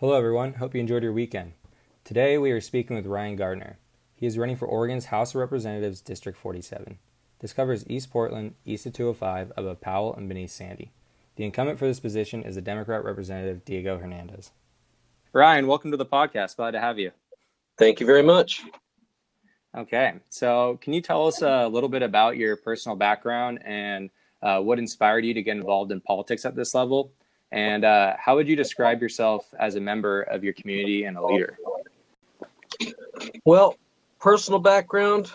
Hello everyone, hope you enjoyed your weekend. Today we are speaking with Ryan Gardner. He is running for Oregon's House of Representatives District 47. This covers East Portland, east of 205, above Powell and beneath Sandy. The incumbent for this position is the Democrat Representative Diego Hernandez. Ryan, welcome to the podcast. Glad to have you. Thank you very much. Okay, so can you tell us a little bit about your personal background and what inspired you to get involved in politics at this level? And how would you describe yourself as a member of your community and a leader? Well, personal background,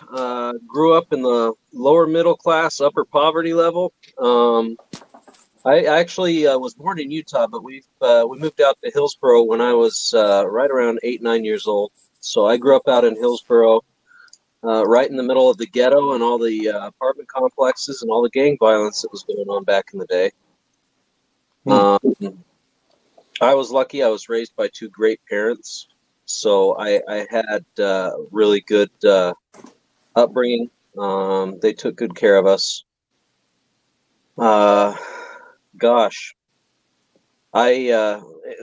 grew up in the lower middle class, upper poverty level. I actually was born in Utah, but we moved out to Hillsboro when I was right around 8-9 years old. So I grew up out in Hillsboro, right in the middle of the ghetto and all the apartment complexes and all the gang violence that was going on back in the day. I was lucky. I was raised by two great parents, so I had really good upbringing. They took good care of us.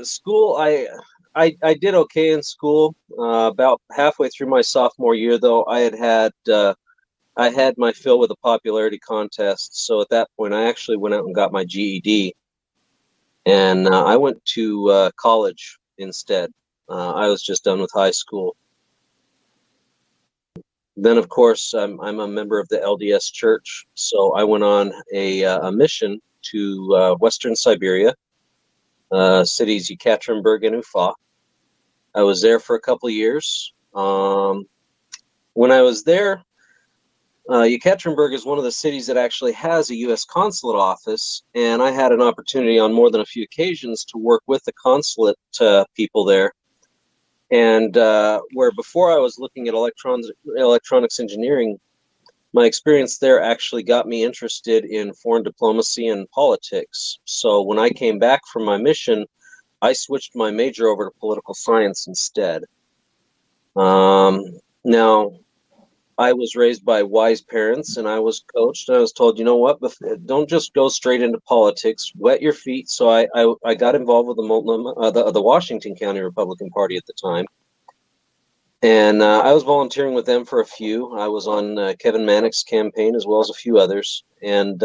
School. I did okay in school. About halfway through my sophomore year, though, I had my fill with the popularity contest. So at that point, I actually went out and got my GED. And I went to college instead. I was just done with high school. Then, of course, I'm a member of the LDS Church, so I went on a mission to Western Siberia, cities Yekaterinburg and Ufa. I was there for a couple of years. When I was there, Yekaterinburg is one of the cities that actually has a U.S. consulate office, and I had an opportunity on more than a few occasions to work with the consulate people there. And where before I was looking at electronics engineering, my experience there actually got me interested in foreign diplomacy and politics. So when I came back from my mission, I switched my major over to political science instead. Now, I was raised by wise parents, and I was coached. And I was told, you know what, don't just go straight into politics. Wet your feet. So I got involved with the Washington County Republican Party at the time, and I was volunteering with them for a few. I was on Kevin Manick's campaign as well as a few others, and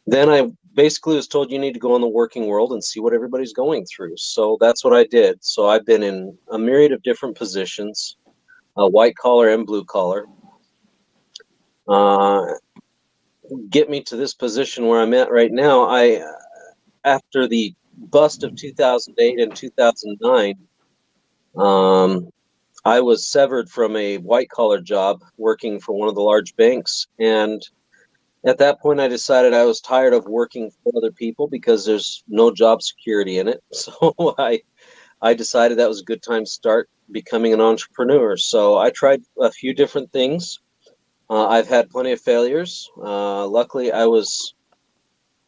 then I basically was told you need to go in the working world and see what everybody's going through. So that's what I did. So I've been in a myriad of different positions. White collar and blue collar, get me to this position where I'm at right now. After the bust of 2008 and 2009, I was severed from a white collar job working for one of the large banks. And at that point, I decided I was tired of working for other people because there's no job security in it. So I decided that was a good time to start becoming an entrepreneur. So I tried a few different things. I've had plenty of failures. Luckily, I was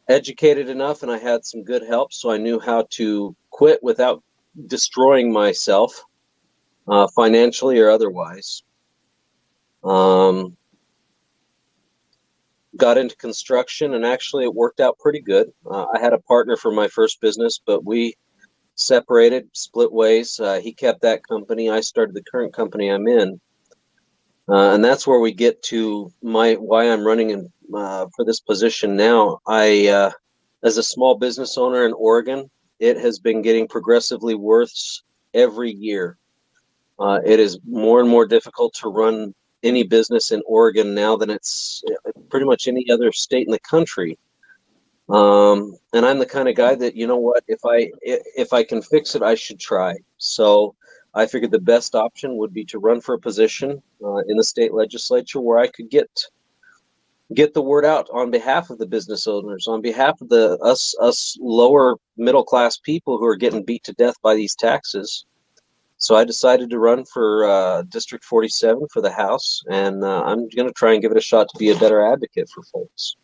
educated enough and I had some good help, so I knew how to quit without destroying myself, financially or otherwise. Got into construction, and actually it worked out pretty good. I had a partner for my first business, but we separated, split ways. He kept that company. I started the current company I'm in. And that's where we get to why I'm running for this position now. As a small business owner in Oregon, it has been getting progressively worse every year. It is more and more difficult to run any business in Oregon now than it's pretty much any other state in the country. And I'm the kind of guy that, you know what, if I can fix it, I should try. So I figured the best option would be to run for a position in the state legislature where I could get the word out on behalf of the business owners, on behalf of us lower middle class people who are getting beat to death by these taxes. So I decided to run for District 47 for the House, and I'm going to try and give it a shot to be a better advocate for folks.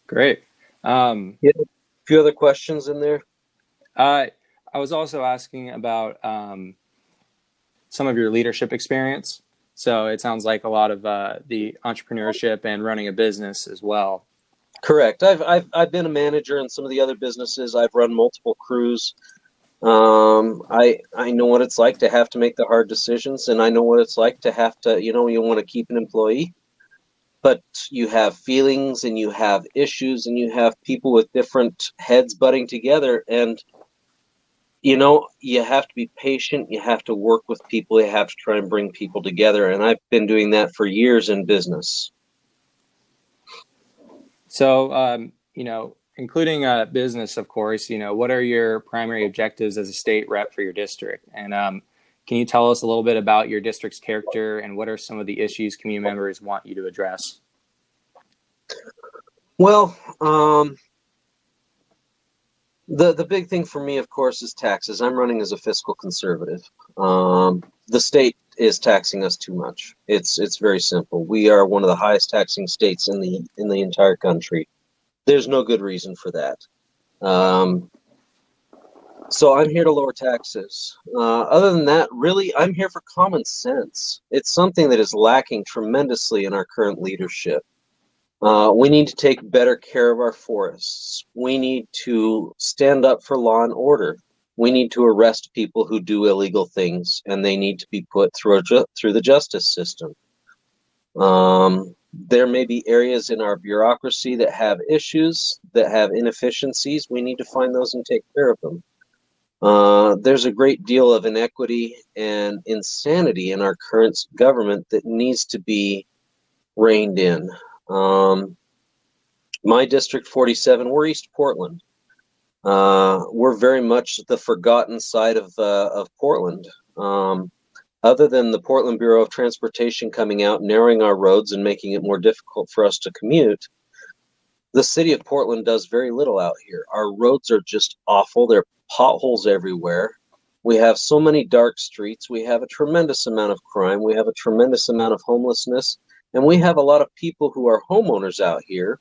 Great. Yeah, a few other questions in there. I was also asking about some of your leadership experience. So it sounds like a lot of the entrepreneurship and running a business as well. Correct. I've been a manager in some of the other businesses. I've run multiple crews. I know what it's like to have to make the hard decisions, and I know what it's like to have to, you want to keep an employee, but you have feelings and you have issues and you have people with different heads butting together, and you have to be patient, you have to work with people, you have to try and bring people together, and I've been doing that for years in business. So, including business, of course, what are your primary objectives as a state rep for your district? And can you tell us a little bit about your district's character and what are some of the issues community members want you to address? Well, the big thing for me, of course, is taxes. I'm running as a fiscal conservative. The state is taxing us too much. It's very simple. We are one of the highest taxing states in the entire country. There's no good reason for that. So I'm here to lower taxes. Other than that, really, I'm here for common sense. It's something that is lacking tremendously in our current leadership. We need to take better care of our forests. We need to stand up for law and order. We need to arrest people who do illegal things, and they need to be put through the justice system. There may be areas in our bureaucracy that have issues, that have inefficiencies. We need to find those and take care of them. There's a great deal of inequity and insanity in our current government that needs to be reined in. My District 47, we're East Portland. We're very much the forgotten side of Portland. Other than the Portland Bureau of Transportation coming out, narrowing our roads and making it more difficult for us to commute, the city of Portland does very little out here. Our roads are just awful. There are potholes everywhere. We have so many dark streets. We have a tremendous amount of crime. We have a tremendous amount of homelessness. And we have a lot of people who are homeowners out here.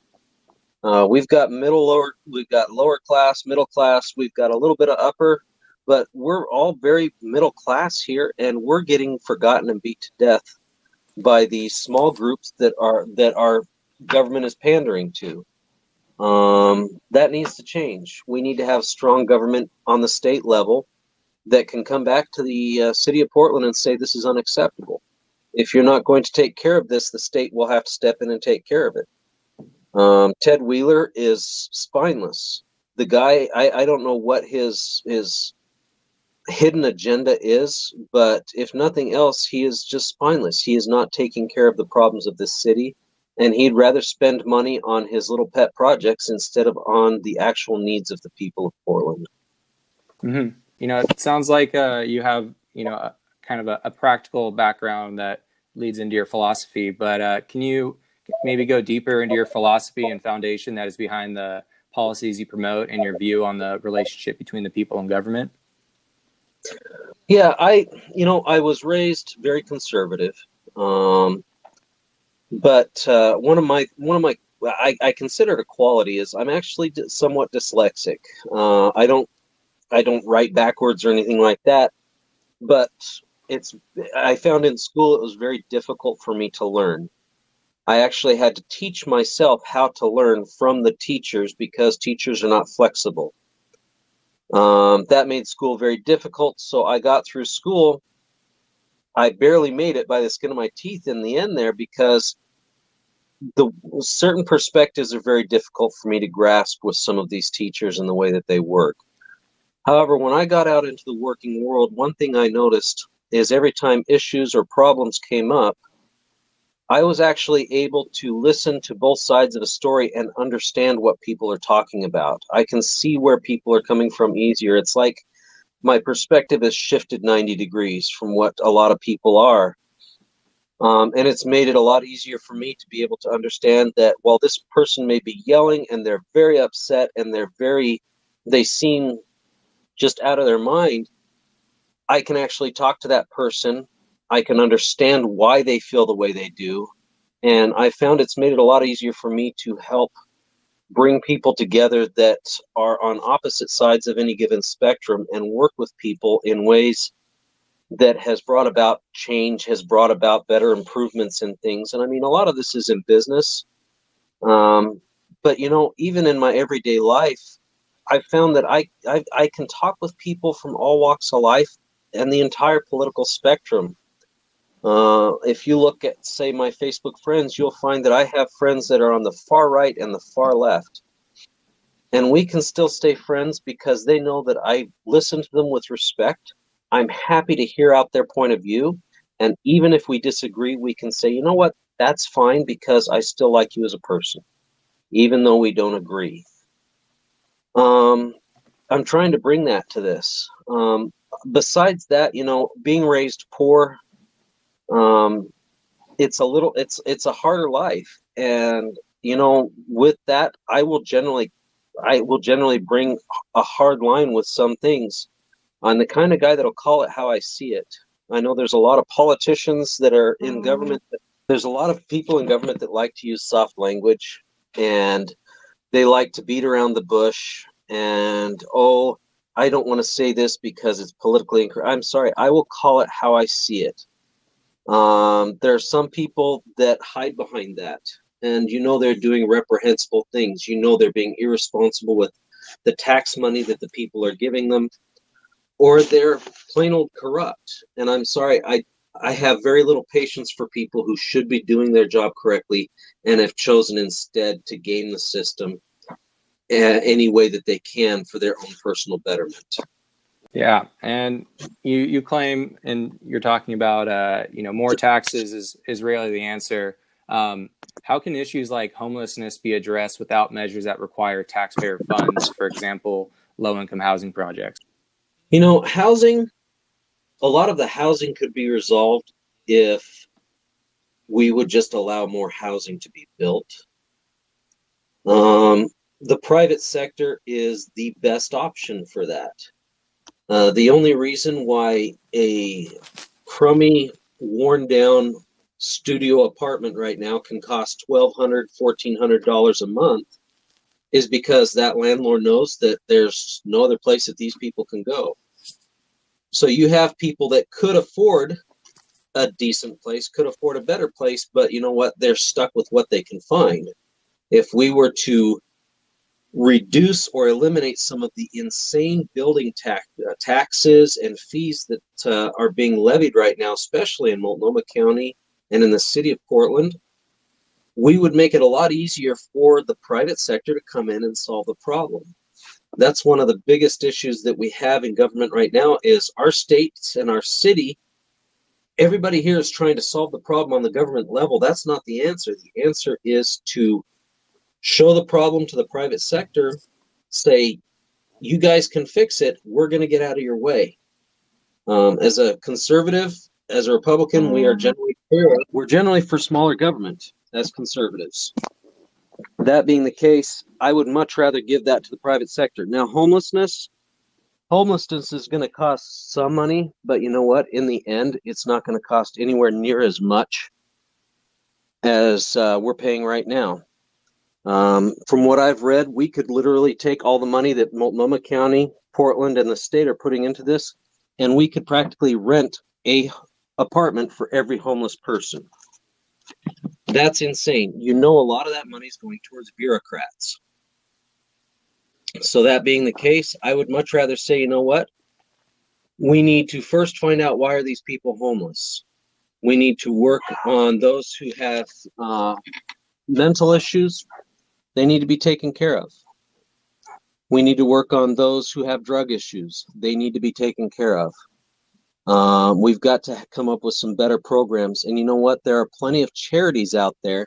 We've got lower class, middle class. We've got a little bit of upper, but we're all very middle class here, and we're getting forgotten and beat to death by these small groups that our government is pandering to. That needs to change. We need to have strong government on the state level that can come back to the city of Portland and say this is unacceptable. If you're not going to take care of this, the state will have to step in and take care of it. Ted Wheeler is spineless. The guy, I don't know what his hidden agenda is, but if nothing else, he is just spineless. He is not taking care of the problems of this city, and he'd rather spend money on his little pet projects instead of on the actual needs of the people of Portland. Mm-hmm. It sounds like you have, kind of a practical background that leads into your philosophy, but can you maybe go deeper into your philosophy and foundation that is behind the policies you promote and your view on the relationship between the people and government? Yeah, I was raised very conservative, but one of my I consider it a quality is I'm actually somewhat dyslexic. I don't write backwards or anything like that, but I found in school it was very difficult for me to learn. I actually had to teach myself how to learn from the teachers because teachers are not flexible. That made school very difficult, so I got through school. I barely made it by the skin of my teeth in the end there because the certain perspectives are very difficult for me to grasp with some of these teachers and the way that they work. However, when I got out into the working world, one thing I noticed is every time issues or problems came up, I was actually able to listen to both sides of a story and understand what people are talking about. I can see where people are coming from easier. It's like my perspective has shifted 90 degrees from what a lot of people are. And it's made it a lot easier for me to be able to understand that while this person may be yelling and they're very upset and they seem just out of their mind, I can actually talk to that person. I can understand why they feel the way they do. And I found it's made it a lot easier for me to help bring people together that are on opposite sides of any given spectrum and work with people in ways that has brought about change, has brought about better improvements in things. And I mean, a lot of this is in business. But, even in my everyday life, I found that I can talk with people from all walks of life and the entire political spectrum. If you look at, say, my Facebook friends, you'll find that I have friends that are on the far right and the far left. And we can still stay friends because they know that I listen to them with respect. I'm happy to hear out their point of view. And even if we disagree, we can say, you know what, that's fine because I still like you as a person, even though we don't agree. I'm trying to bring that to this. Besides that, being raised poor, it's a harder life. And, with that, I will generally bring a hard line with some things. I'm the kind of guy that'll call it how I see it. I know there's a lot of politicians that are in government. There's a lot of people in government that like to use soft language, and they like to beat around the bush. And, I don't want to say this because it's politically incorrect. I'm sorry. I will call it how I see it. There are some people that hide behind that. And they're doing reprehensible things. They're being irresponsible with the tax money that the people are giving them, or they're plain old corrupt. And I'm sorry, I have very little patience for people who should be doing their job correctly and have chosen instead to game the system any way that they can for their own personal betterment. Yeah, and you claim, and you're talking about more taxes is really the answer. How can issues like homelessness be addressed without measures that require taxpayer funds, for example, low-income housing projects? Housing, a lot of the housing could be resolved if we would just allow more housing to be built. The private sector is the best option for that. The only reason why a crummy, worn-down studio apartment right now can cost $1,200, $1,400 a month is because that landlord knows that there's no other place that these people can go. So you have people that could afford a decent place, could afford a better place, but you know what? They're stuck with what they can find. If we were to reduce or eliminate some of the insane building taxes and fees that are being levied right now, especially in Multnomah County and in the city of Portland, we would make it a lot easier for the private sector to come in and solve the problem. That's one of the biggest issues that we have in government right now is our states and our city. Everybody here is trying to solve the problem on the government level. That's not the answer. The answer is to show the problem to the private sector, say, you guys can fix it. We're going to get out of your way. As a conservative, as a Republican, we're generally for smaller government as conservatives. That being the case, I would much rather give that to the private sector. Now, homelessness is going to cost some money, but you know what? In the end, it's not going to cost anywhere near as much as we're paying right now. From what I've read, we could literally take all the money that Multnomah County, Portland, and the state are putting into this, and we could practically rent a apartment for every homeless person. That's insane. A lot of that money is going towards bureaucrats. So that being the case, I would much rather say, you know what? We need to first find out, why are these people homeless? We need to work on those who have mental issues. They need to be taken care of. We need to work on those who have drug issues. They need to be taken care of. We've got to come up with some better programs. And you know what? There are plenty of charities out there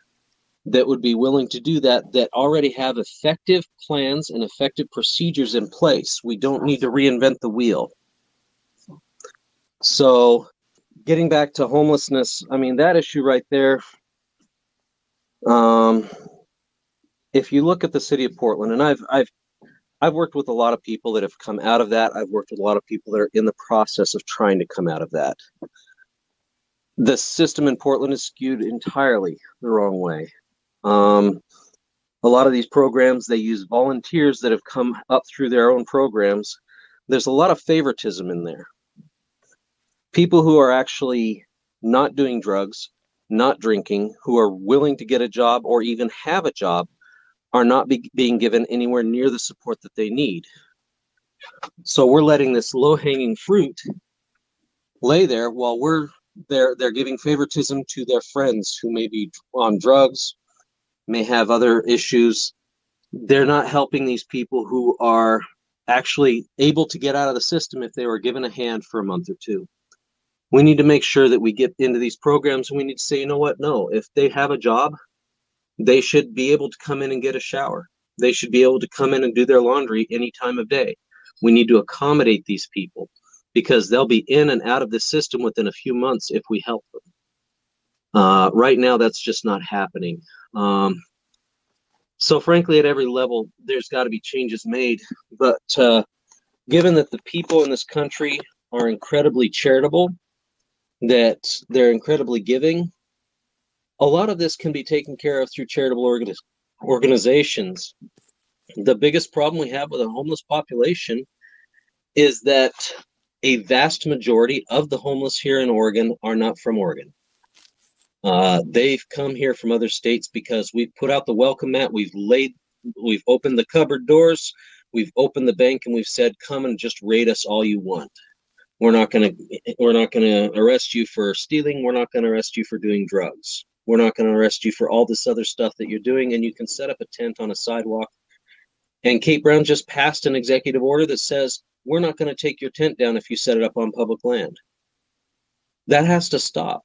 that would be willing to do that, that already have effective plans and effective procedures in place. We don't need to reinvent the wheel. So getting back to homelessness, I mean, that issue right there, if you look at the city of Portland, and I've worked with a lot of people that have come out of that. I've worked with a lot of people that are in the process of trying to come out of that. The system in Portland is skewed entirely the wrong way. A lot of these programs, they use volunteers that have come up through their own programs. There's a lot of favoritism in there. People who are actually not doing drugs, not drinking, who are willing to get a job or even have a job, are not being given anywhere near the support that they need. So we're letting this low-hanging fruit lay there while they're giving favoritism to their friends who may be on drugs, may have other issues. They're not helping these people who are actually able to get out of the system if they were given a hand for a month or two. We need to make sure that we get into these programs, and we need to say, you know what? No, if they have a job, they should be able to come in and get a shower. They should be able to come in and do their laundry any time of day. We need to accommodate these people because they'll be in and out of the system within a few months if we help them. Right now, that's just not happening. So frankly, at every level, there's got to be changes made. But given that the people in this country are incredibly charitable, that they're incredibly giving, a lot of this can be taken care of through charitable organizations. The biggest problem we have with a homeless population is that a vast majority of the homeless here in Oregon are not from Oregon. They've come here from other states because we've put out the welcome mat, we've opened the cupboard doors, we've opened the bank, and we've said, come and just raid us all you want. We're not gonna arrest you for stealing. We're not gonna arrest you for doing drugs. We're not gonna arrest you for all this other stuff that you're doing, and you can set up a tent on a sidewalk. And Kate Brown just passed an executive order that says, we're not gonna take your tent down if you set it up on public land. That has to stop.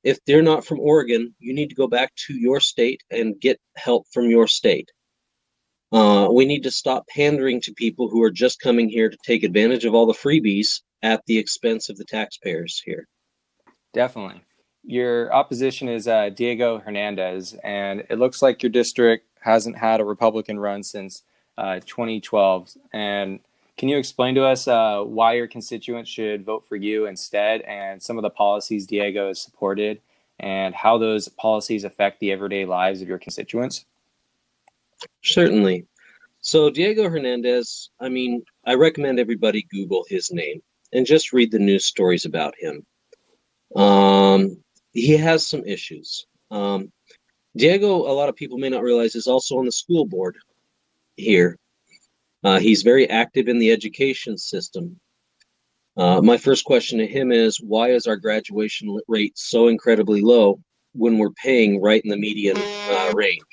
If they're not from Oregon, you need to go back to your state and get help from your state. We need to stop pandering to people who are just coming here to take advantage of all the freebies at the expense of the taxpayers here. Definitely. Your opposition is Diego Hernandez, and it looks like your district hasn't had a Republican run since 2012. And can you explain to us why your constituents should vote for you instead, and some of the policies Diego has supported, and how those policies affect the everyday lives of your constituents? Certainly. So Diego Hernandez, I recommend everybody Google his name and just read the news stories about him. He has some issues. Diego, a lot of people may not realize, is also on the school board here. He's very active in the education system. My first question to him is, why is our graduation rate so incredibly low when we're paying right in the median range?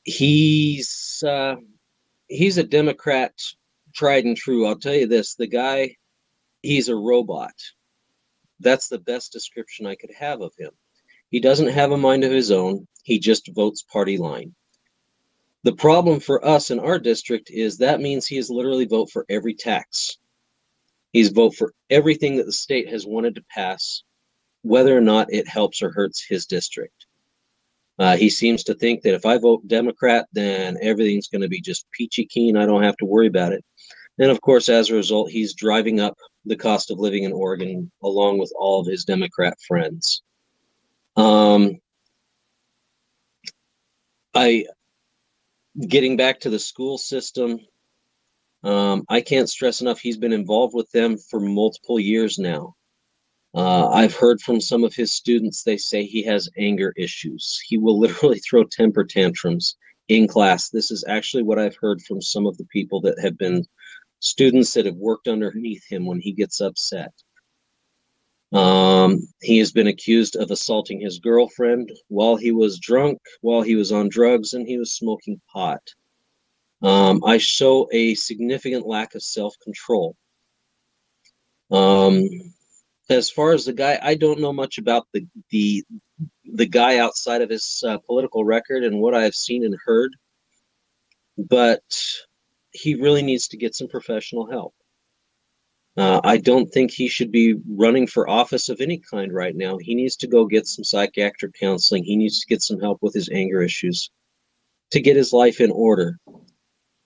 He's a Democrat, tried and true. I'll tell you this, the guy, he's a robot. That's the best description I could have of him. He doesn't have a mind of his own. He just votes party line. The problem for us in our district is that means he is literally vote for every tax. He's vote for everything that the state has wanted to pass, whether or not it helps or hurts his district. He seems to think that if I vote Democrat, then everything's going to be just peachy keen. I don't have to worry about it. And of course, as a result, he's driving up the cost of living in Oregon, along with all of his Democrat friends. Getting back to the school system, I can't stress enough, he's been involved with them for multiple years now. I've heard from some of his students, they say he has anger issues. He will literally throw temper tantrums in class. This is actually what I've heard from some of the people that have been students that have worked underneath him when he gets upset. He has been accused of assaulting his girlfriend while he was drunk, while he was on drugs, and he was smoking pot. I show a significant lack of self-control. As far as the guy, I don't know much about the guy outside of his political record and what I've seen and heard, but he really needs to get some professional help. I don't think he should be running for office of any kind right now. He needs to go get some psychiatric counseling. He needs to get some help with his anger issues to get his life in order.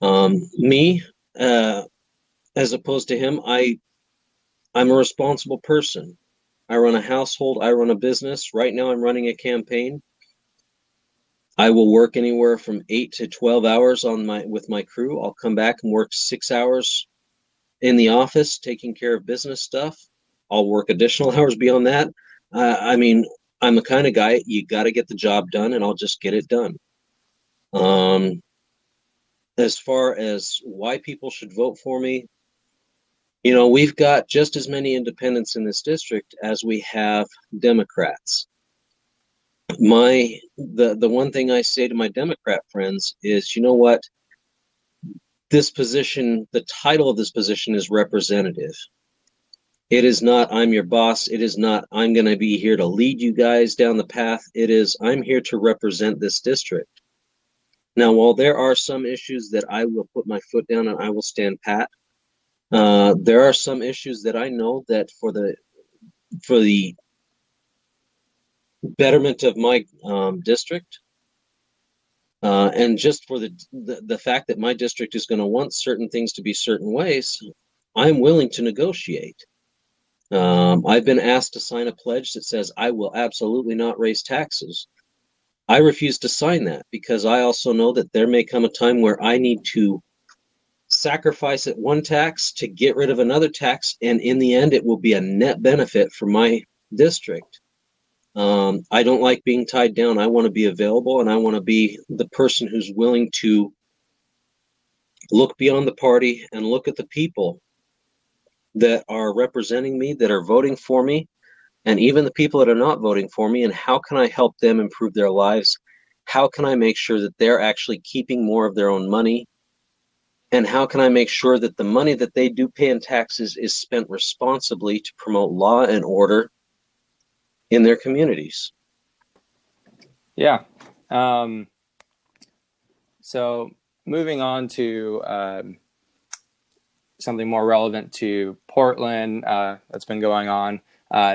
Me, as opposed to him, I'm a responsible person. I run a household. I run a business. Right now, I'm running a campaign. I will work anywhere from 8 to 12 hours with my crew. I'll come back and work 6 hours in the office taking care of business stuff. I'll work additional hours beyond that. I'm the kind of guy, you got to get the job done, and I'll just get it done. As far as why people should vote for me, you know, we've got just as many independents in this district as we have Democrats. The one thing I say to my Democrat friends is, you know what? This position, the title of this position is representative. It is not, I'm your boss. It is not, I'm going to be here to lead you guys down the path. It is, I'm here to represent this district. Now, while there are some issues that I will put my foot down and I will stand pat, there are some issues that I know that for the betterment of my district, and just for the fact that my district is going to want certain things to be certain ways, I'm willing to negotiate. I've been asked to sign a pledge that says I will absolutely not raise taxes. I refuse to sign that because I also know that there may come a time where I need to sacrifice at one tax to get rid of another tax, and in the end, it will be a net benefit for my district. I don't like being tied down. I want to be available, and I want to be the person who's willing to look beyond the party and look at the people that are representing me, that are voting for me, and even the people that are not voting for me, and how can I help them improve their lives? How can I make sure that they're actually keeping more of their own money? And how can I make sure that the money that they do pay in taxes is spent responsibly to promote law and order in their communities? Yeah. So moving on to something more relevant to Portland that's been going on.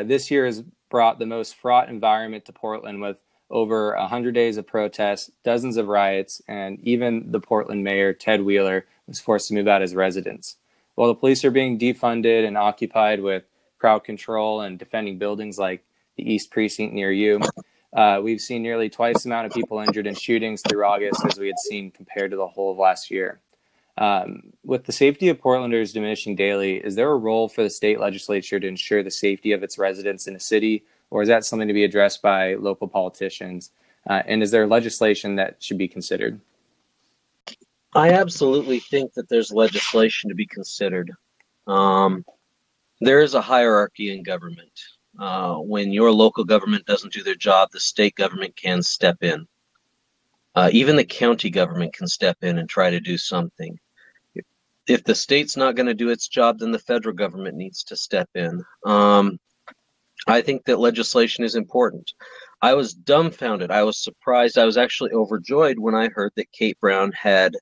This year has brought the most fraught environment to Portland with over 100 days of protests, dozens of riots, and even the Portland mayor, Ted Wheeler, was forced to move out his residence. While the police are being defunded and occupied with crowd control and defending buildings like the East Precinct near you, we've seen nearly twice the amount of people injured in shootings through August as we had seen compared to the whole of last year. With the safety of Portlanders diminishing daily, is there a role for the state legislature to ensure the safety of its residents in a city, or is that something to be addressed by local politicians? And is there legislation that should be considered? I absolutely think that there's legislation to be considered. There is a hierarchy in government. When your local government doesn't do their job, the state government can step in. Even the county government can step in and try to do something. If the state's not going to do its job, then the federal government needs to step in. I think that legislation is important. I was dumbfounded. I was surprised. I was actually overjoyed when I heard that Kate Brown had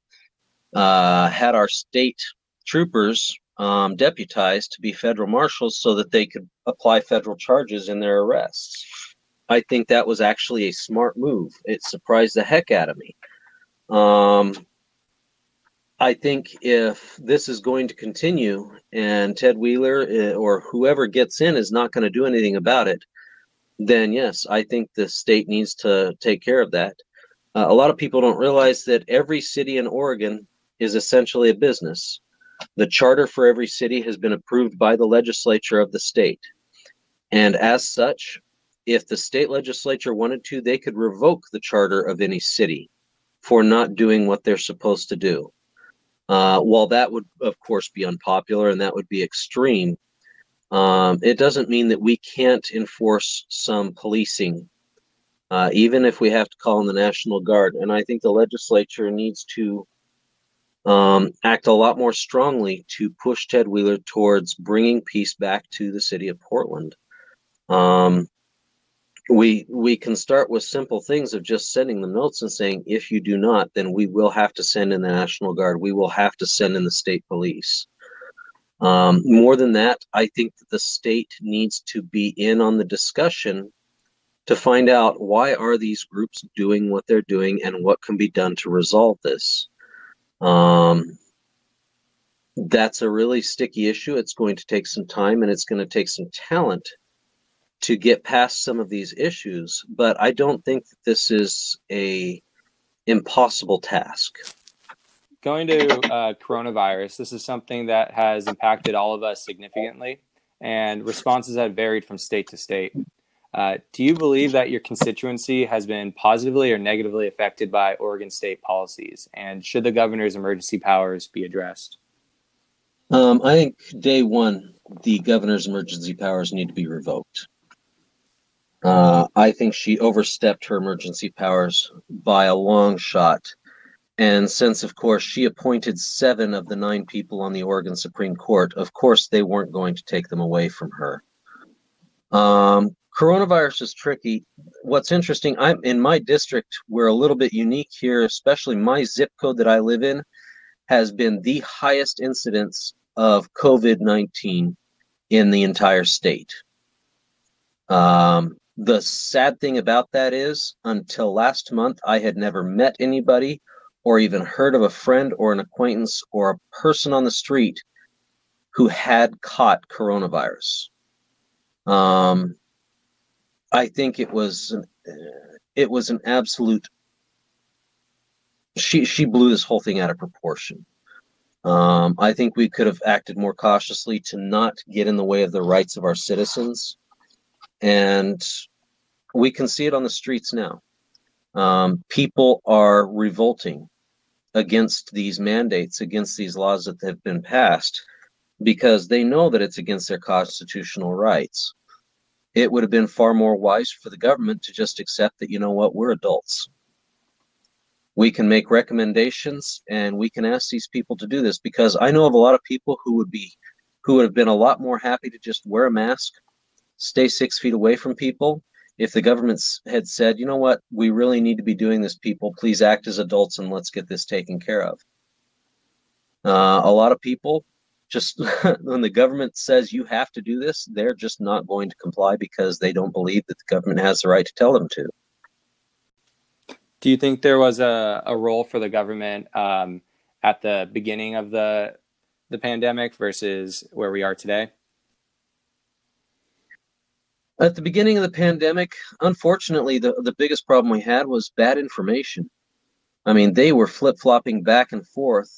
our state troopers deputized to be federal marshals so that they could apply federal charges in their arrests. I think that was actually a smart move. It surprised the heck out of me. I think if this is going to continue and Ted Wheeler or whoever gets in is not going to do anything about it, then yes, I think the state needs to take care of that. A lot of people don't realize that every city in Oregon is essentially a business. The charter for every city has been approved by the legislature of the state. And as such, if the state legislature wanted to, they could revoke the charter of any city for not doing what they're supposed to do. While that would, of course, be unpopular and that would be extreme, it doesn't mean that we can't enforce some policing, even if we have to call in the National Guard. And I think the legislature needs to act a lot more strongly to push Ted Wheeler towards bringing peace back to the city of Portland. We can start with simple things of just sending them notes and saying, if you do not, then we will have to send in the National Guard. We will have to send in the state police. More than that, I think that the state needs to be in on the discussion to find out why are these groups doing what they're doing and what can be done to resolve this. That's a really sticky issue. It's going to take some time and it's going to take some talent to get past some of these issues, but I don't think that this is a impossible task. Going to coronavirus, this is something that has impacted all of us significantly, and responses have varied from state to state. Do you believe that your constituency has been positively or negatively affected by Oregon state policies? And should the governor's emergency powers be addressed? I think day one, the governor's emergency powers need to be revoked. I think she overstepped her emergency powers by a long shot. And since, of course, she appointed 7 of the 9 people on the Oregon Supreme Court, of course, they weren't going to take them away from her. Coronavirus is tricky. What's interesting, I'm in my district, we're a little bit unique here, especially my zip code that I live in has been the highest incidence of COVID-19 in the entire state. The sad thing about that is, until last month, I had never met anybody or even heard of a friend or an acquaintance or a person on the street who had caught coronavirus. I think it was an absolute. She blew this whole thing out of proportion. I think we could have acted more cautiously to not get in the way of the rights of our citizens, and we can see it on the streets now. People are revolting against these mandates, against these laws that have been passed, because they know that it's against their constitutional rights. It would have been far more wise for the government to just accept that, you know what, we're adults. We can make recommendations and we can ask these people to do this, because I know of a lot of people who would have been a lot more happy to just wear a mask, stay 6 feet away from people, if the government had said, you know what, we really need to be doing this, people, please act as adults and let's get this taken care of. A lot of people just, when the government says you have to do this, they're just not going to comply because they don't believe that the government has the right to tell them to. Do you think there was a role for the government at the beginning of the pandemic versus where we are today? At the beginning of the pandemic, unfortunately, the biggest problem we had was bad information. I mean, they were flip-flopping back and forth.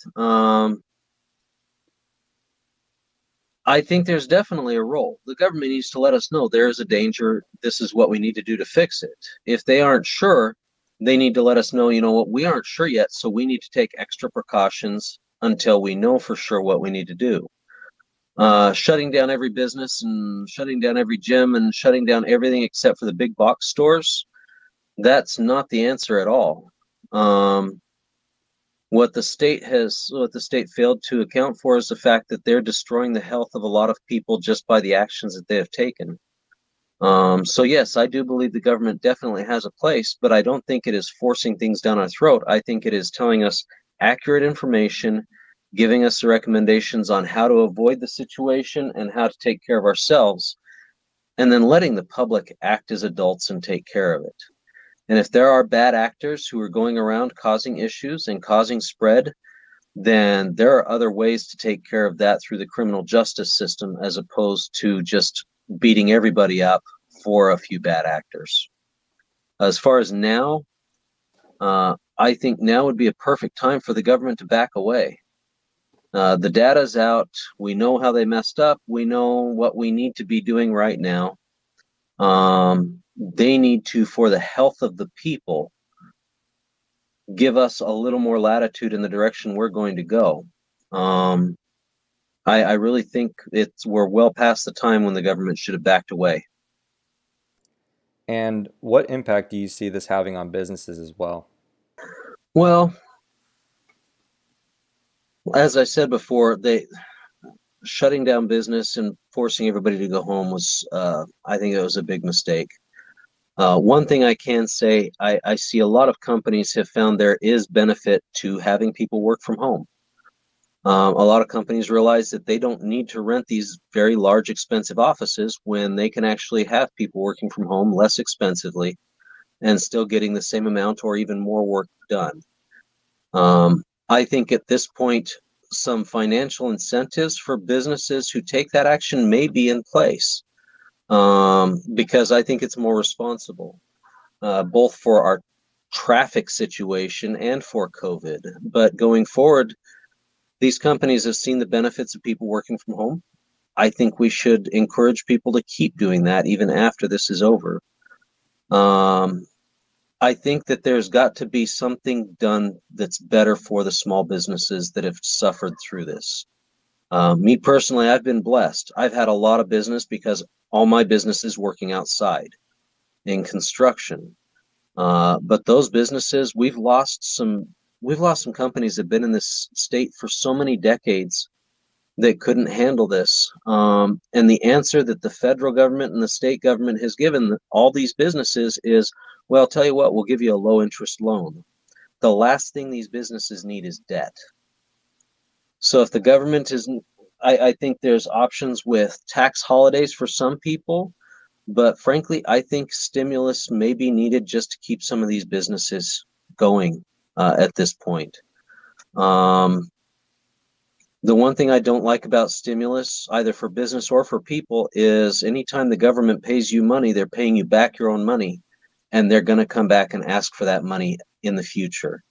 I think there's definitely a role. The government needs to let us know there is a danger. This is what we need to do to fix it. If they aren't sure, they need to let us know, you know what, we aren't sure yet, so we need to take extra precautions until we know for sure what we need to do. Shutting down every business and shutting down every gym and shutting down everything except for the big box stores, that's not the answer at all. What the state failed to account for is the fact that they're destroying the health of a lot of people just by the actions that they have taken. So yes, I do believe the government definitely has a place, but I don't think it is forcing things down our throat. I think it is telling us accurate information, giving us the recommendations on how to avoid the situation and how to take care of ourselves, and then letting the public act as adults and take care of it. And if there are bad actors who are going around causing issues and causing spread, then there are other ways to take care of that through the criminal justice system, as opposed to just beating everybody up for a few bad actors. As far as now, I think now would be a perfect time for the government to back away. The data's out. We know how they messed up. We know what we need to be doing right now. They need to, for the health of the people, give us a little more latitude in the direction we're going to go. I really think we're well past the time when the government should have backed away. And what impact do you see this having on businesses as well? Well, as I said before, shutting down business and forcing everybody to go home was, I think it was a big mistake. One thing I can say, I see a lot of companies have found there is benefit to having people work from home. A lot of companies realize that they don't need to rent these very large, expensive offices when they can actually have people working from home less expensively and still getting the same amount or even more work done. I think at this point, some financial incentives for businesses who take that action may be in place, because I think it's more responsible, both for our traffic situation and for COVID. But going forward, these companies have seen the benefits of people working from home. I think we should encourage people to keep doing that even after this is over. I think that there's got to be something done that's better for the small businesses that have suffered through this. Me personally, I've been blessed. I've had a lot of business because all my business is working outside in construction. But those businesses, we've lost some companies that have been in this state for so many decades that couldn't handle this. And the answer that the federal government and the state government has given all these businesses is, well, tell you what, we'll give you a low interest loan. The last thing these businesses need is debt. So if the government isn't, I think there's options with tax holidays for some people, but frankly, I think stimulus may be needed just to keep some of these businesses going at this point. The one thing I don't like about stimulus, either for business or for people, is anytime the government pays you money, they're paying you back your own money, and they're going to come back and ask for that money in the future.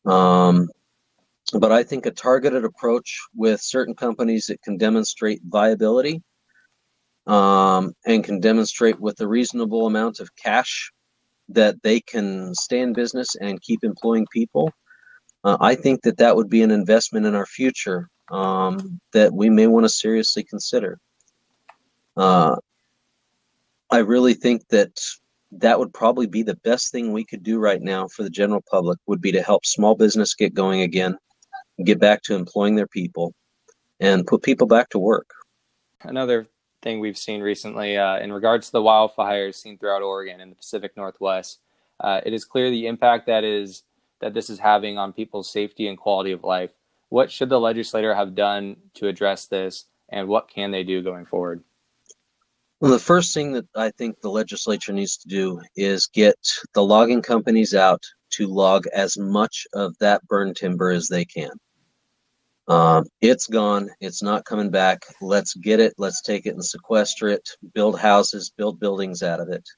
But I think a targeted approach with certain companies that can demonstrate viability and can demonstrate with a reasonable amount of cash that they can stay in business and keep employing people, I think that that would be an investment in our future that we may want to seriously consider. I really think that that would probably be the best thing we could do right now for the general public, would be to help small business get going again, get back to employing their people, and put people back to work. Another thing we've seen recently in regards to the wildfires seen throughout Oregon and the Pacific Northwest, it is clear the impact that this is having on people's safety and quality of life. What should the legislator have done to address this, and what can they do going forward? Well, the first thing that I think the legislature needs to do is get the logging companies out to log as much of that burned timber as they can. It's gone. It's not coming back. Let's get it. Let's take it and sequester it, build houses, build buildings out of it,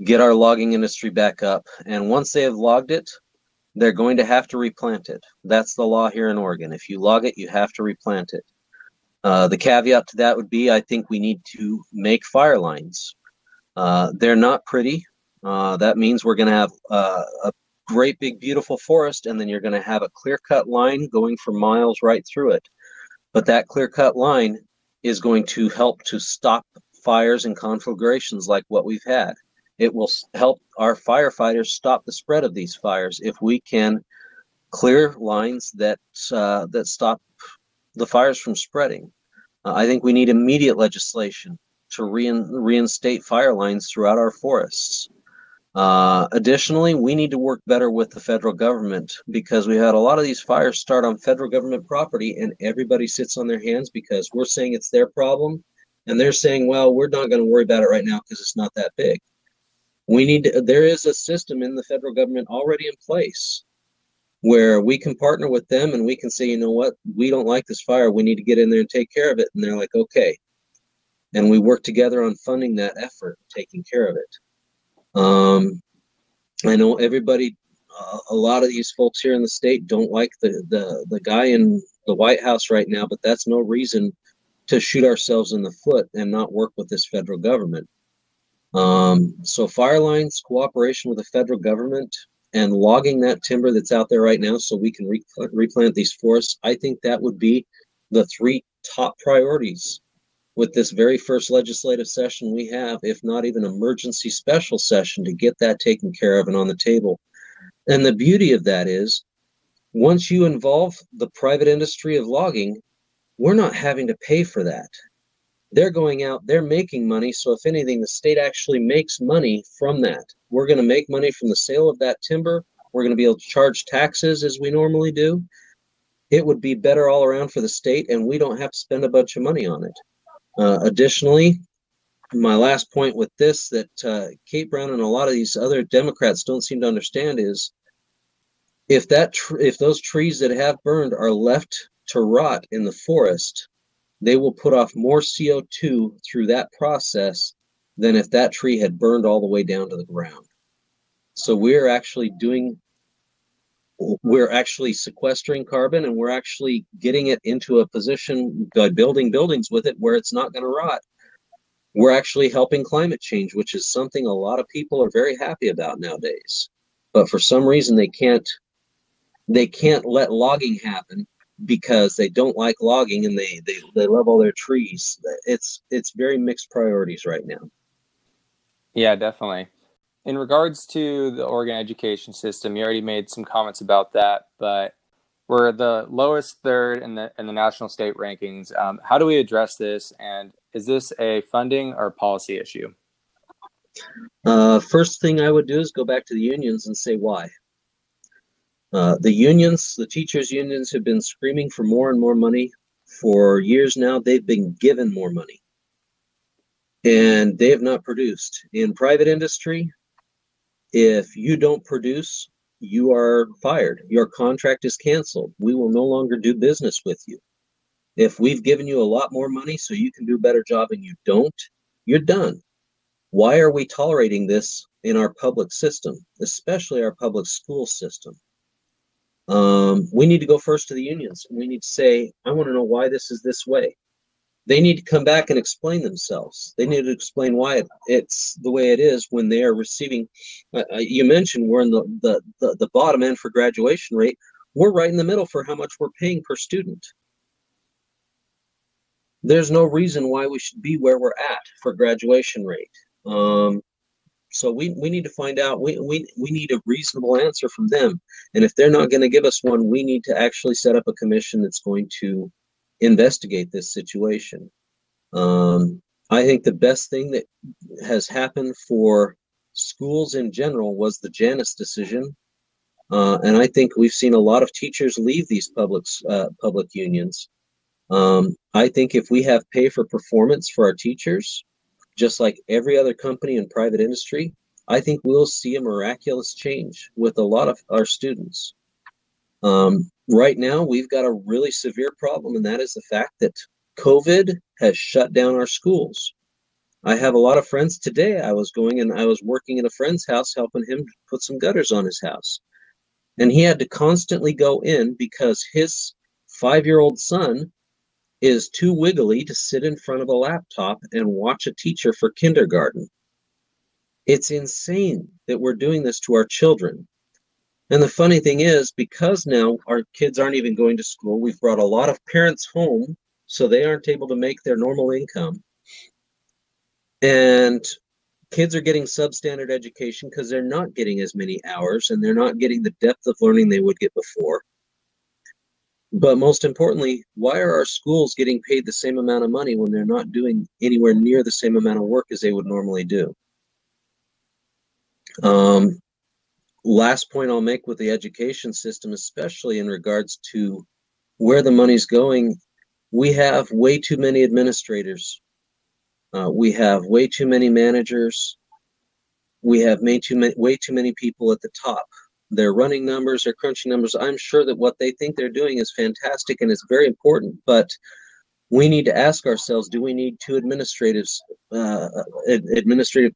get our logging industry back up. And once they have logged it, they're going to have to replant it. That's the law here in Oregon. If you log it, you have to replant it. The caveat to that would be, I think we need to make fire lines. They're not pretty. That means we're going to have a great big beautiful forest, and then you're going to have a clear-cut line going for miles right through it. But that clear-cut line is going to help to stop fires and conflagrations like what we've had. It will help our firefighters stop the spread of these fires if we can clear lines that stop the fires from spreading. I think we need immediate legislation to reinstate fire lines throughout our forests. Additionally, we need to work better with the federal government, because we had a lot of these fires start on federal government property, and everybody sits on their hands because we're saying it's their problem, and they're saying, well, we're not going to worry about it right now because it's not that big. There is a system in the federal government already in place where we can partner with them and we can say, you know what, we don't like this fire, we need to get in there and take care of it. And they're like, okay. And we work together on funding that effort, taking care of it. I know everybody, a lot of these folks here in the state don't like the guy in the White House right now, but that's no reason to shoot ourselves in the foot and not work with this federal government. So fire lines, cooperation with the federal government, and logging that timber that's out there right now so we can replant these forests, I think that would be the three top priorities with this very first legislative session we have, if not even emergency special session, to get that taken care of and on the table. And the beauty of that is, once you involve the private industry of logging, we're not having to pay for that. They're going out, they're making money. So if anything, the state actually makes money from that. We're going to make money from the sale of that timber. We're going to be able to charge taxes as we normally do. It would be better all around for the state, and we don't have to spend a bunch of money on it. Additionally, my last point with this that Kate Brown and a lot of these other Democrats don't seem to understand is, if those trees that have burned are left to rot in the forest, they will put off more CO2 through that process than if that tree had burned all the way down to the ground. So we're actually doing we're actually sequestering carbon, and we're actually getting it into a position by building buildings with it where it's not going to rot. We're actually helping climate change, which is something a lot of people are very happy about nowadays. But for some reason, they can't let logging happen because they don't like logging, and they love all their trees. It's very mixed priorities right now. Yeah, definitely. In regards to the Oregon education system, you already made some comments about that, but we're the lowest third in the national state rankings. How do we address this, and is this a funding or policy issue? First thing I would do is go back to the unions and say why. The unions, the teachers' unions, have been screaming for more and more money for years now. They've been given more money, and they have not produced. In private industry, if you don't produce, you are fired. Your contract is canceled. We will no longer do business with you. If we've given you a lot more money so you can do a better job and you don't, you're done. Why are we tolerating this in our public system, especially our public school system? We need to go first to the unions. We need to say, I want to know why this is this way. They need to come back and explain themselves. They need to explain why it's the way it is when they are receiving. You mentioned we're in the bottom end for graduation rate. We're right in the middle for how much we're paying per student. There's no reason why we should be where we're at for graduation rate. So we need to find out. We need a reasonable answer from them. And if they're not going to give us one, we need to actually set up a commission that's going to investigate this situation. I think the best thing that has happened for schools in general was the Janus decision. And I think we've seen a lot of teachers leave these public unions. I think if we have pay for performance for our teachers, just like every other company in private industry, I think we'll see a miraculous change with a lot of our students. Right now, we've got a really severe problem, and that is the fact that COVID has shut down our schools. I have a lot of friends today. I was working at a friend's house, helping him put some gutters on his house. And he had to constantly go in because his 5-year-old son is too wiggly to sit in front of a laptop and watch a teacher for kindergarten. It's insane that we're doing this to our children. And the funny thing is, because now our kids aren't even going to school, we've brought a lot of parents home so they aren't able to make their normal income. And kids are getting substandard education because they're not getting as many hours and they're not getting the depth of learning they would get before. But most importantly, why are our schools getting paid the same amount of money when they're not doing anywhere near the same amount of work as they would normally do? Last point I'll make with the education system, especially in regards to where the money's going, we have way too many administrators. We have way too many managers. We have way too many people at the top. They're running numbers, they're crunching numbers. I'm sure that what they think they're doing is fantastic and is very important, but we need to ask ourselves, do we need 2 administrative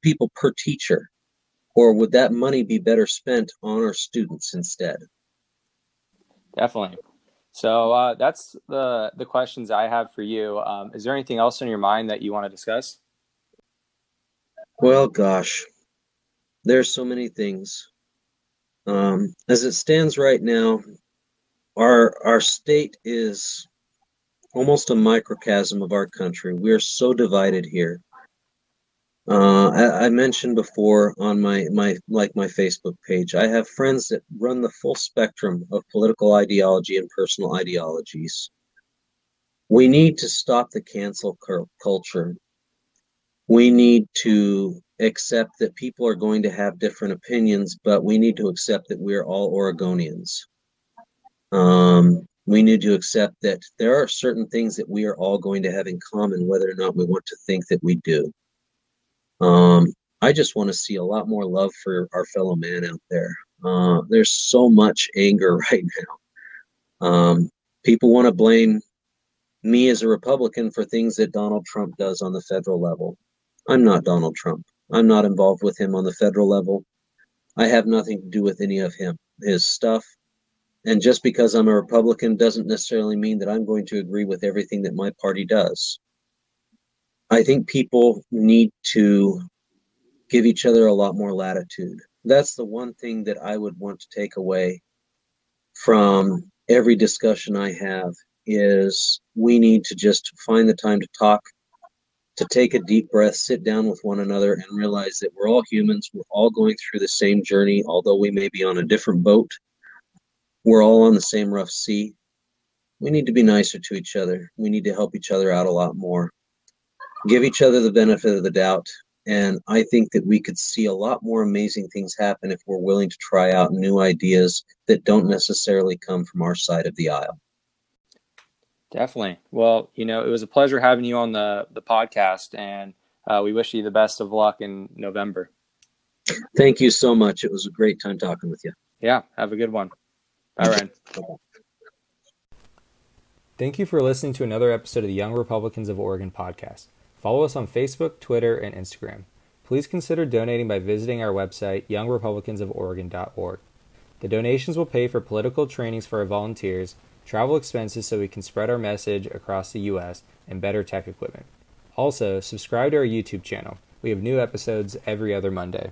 people per teacher? Or would that money be better spent on our students instead? Definitely. So that's the questions I have for you. Is there anything else on your mind that you want to discuss? Well, gosh, there's so many things. As it stands right now, our state is almost a microcosm of our country. We are so divided here. I mentioned before on my Facebook page, I have friends that run the full spectrum of political ideology and personal ideologies. We need to stop the cancel culture. We need to accept that people are going to have different opinions, but we need to accept that we're all Oregonians. We need to accept that there are certain things that we are all going to have in common, whether or not we want to think that we do. I just want to see a lot more love for our fellow man out there. There's so much anger right now. People want to blame me as a Republican for things that Donald Trump does on the federal level. I'm not Donald Trump. I'm not involved with him on the federal level. I have nothing to do with any of his stuff. And just because I'm a Republican doesn't necessarily mean that I'm going to agree with everything that my party does. I think people need to give each other a lot more latitude. That's the one thing that I would want to take away from every discussion I have is we need to just find the time to talk, to take a deep breath, sit down with one another and realize that we're all humans. We're all going through the same journey, although we may be on a different boat. We're all on the same rough sea. We need to be nicer to each other. We need to help each other out a lot more. Give each other the benefit of the doubt. And I think that we could see a lot more amazing things happen if we're willing to try out new ideas that don't necessarily come from our side of the aisle. Definitely. Well, it was a pleasure having you on the podcast, and we wish you the best of luck in November. Thank you so much. It was a great time talking with you. Yeah, have a good one. Bye, Ryan. Thank you for listening to another episode of the Young Republicans of Oregon podcast. Follow us on Facebook, Twitter, and Instagram. Please consider donating by visiting our website, youngrepublicansoforegon.org. The donations will pay for political trainings for our volunteers, travel expenses so we can spread our message across the U.S., and better tech equipment. Also, subscribe to our YouTube channel. We have new episodes every other Monday.